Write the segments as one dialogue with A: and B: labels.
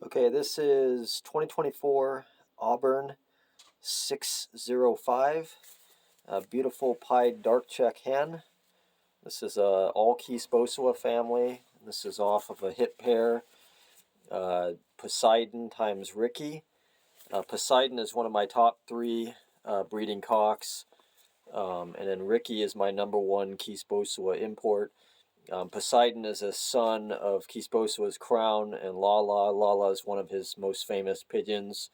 A: Okay, this is 2024 Auburn 605, a beautiful pied dark check hen. This is all Kees Bosua family. This is off of a hit pair, Poseidon times Riki. Poseidon is one of my top three breeding cocks, and then Riki is my number one Kees Bosua import. Poseidon is a son of Kees Bosua's Crown and Lala. Lala is one of his most famous pigeons.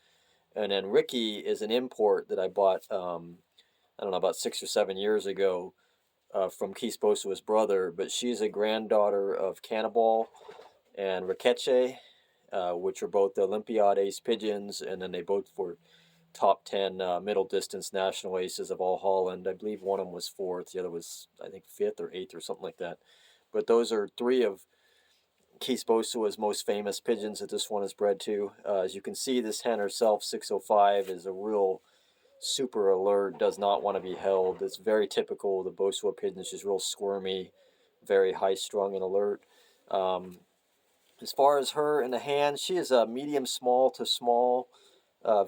A: And then Riki is an import that I bought, I don't know, about 6 or 7 years ago from Kees Bosua's brother. But she's a granddaughter of Kannibaal and Raketje, which are both the Olympiad Ace pigeons. And then they both were top 10 middle distance national aces of all Holland. I believe one of them was fourth. The other was, I think, fifth or eighth or something like that. But those are three of Kees Bosua's most famous pigeons that this one is bred to. As you can see, this hen herself, 605, is a real super alert, does not want to be held. It's very typical of the Bosua pigeon. She's real squirmy, very high-strung and alert. As far as her in the hand, she is a medium small to small,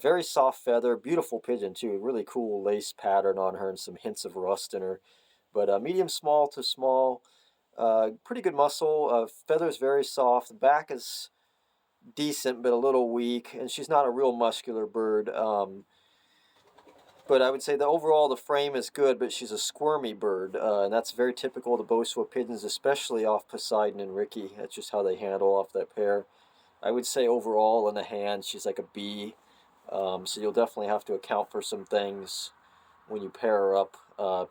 A: very soft feather, beautiful pigeon too. Really cool lace pattern on her and some hints of rust in her. But medium small to small. Pretty good muscle. Feather's very soft. The back is decent, but a little weak. And she's not a real muscular bird. But I would say that overall the frame is good, but she's a squirmy bird. And that's very typical of the Bosua pigeons, especially off Poseidon and Riki. That's just how they handle off that pair. I would say overall in the hand, she's like a B. So you'll definitely have to account for some things when you pair her up,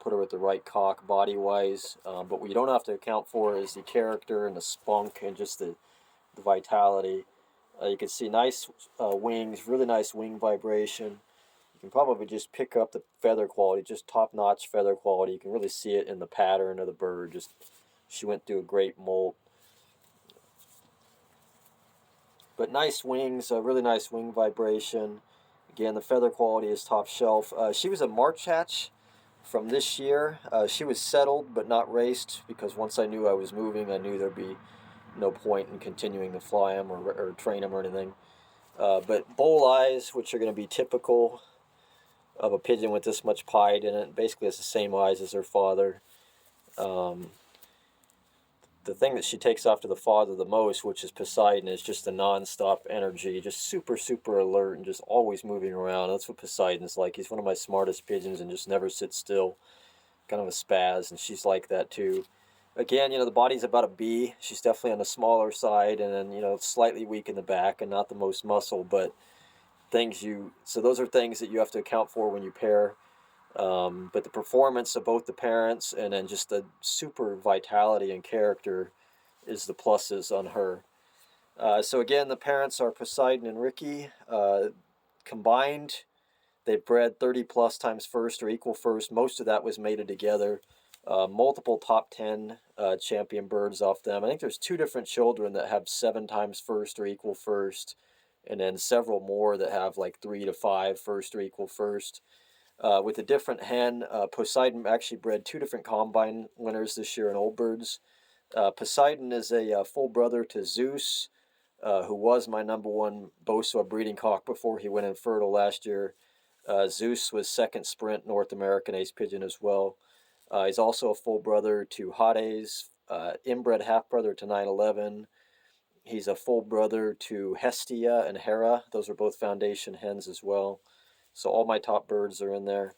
A: put her with the right cock body-wise. But what you don't have to account for is the character and the spunk and just the vitality. You can see nice wings, really nice wing vibration. You can probably just pick up the feather quality, just top-notch feather quality. You can really see it in the pattern of the bird. Just she went through a great molt. But nice wings, really nice wing vibration. Again, the feather quality is top shelf. She was a March hatch from this year. She was settled but not raced because once I knew I was moving, I knew there'd be no point in continuing to fly them or train them or anything. But bowl eyes, which are going to be typical of a pigeon with this much pied in it. Basically, it's the same eyes as her father. The thing that she takes after the father the most, which is Poseidon, is just the non-stop energy, just super, super alert and just always moving around. That's what Poseidon's like. He's one of my smartest pigeons and just never sits still. Kind of a spaz, and she's like that too. Again, the body's about a B. She's definitely on the smaller side, and then, slightly weak in the back and not the most muscle, but so those are things that you have to account for when you pair. But the performance of both the parents and then just the super vitality and character is the pluses on her. So again, the parents are Poseidon and Riki. Combined, they've bred 30 plus times first or equal first. Most of that was mated together. Multiple top 10 champion birds off them. I think there's 2 different children that have 7 times first or equal first, and then several more that have like 3 to 5 first or equal first. With a different hen, Poseidon actually bred 2 different combine winners this year in old birds. Poseidon is a full brother to Zeus, who was my number one Bosua breeding cock before he went infertile last year. Zeus was second sprint North American ace pigeon as well. He's also a full brother to Hades, inbred half brother to 911. He's a full brother to Hestia and Hera. Those are both foundation hens as well. So all my top birds are in there.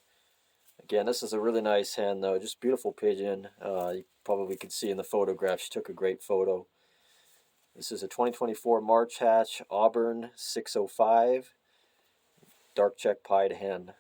A: Again, this is a really nice hen, though. Just beautiful pigeon. You probably could see in the photograph. She took a great photo. This is a 2024 March hatch, Auburn 605, dark check pied hen.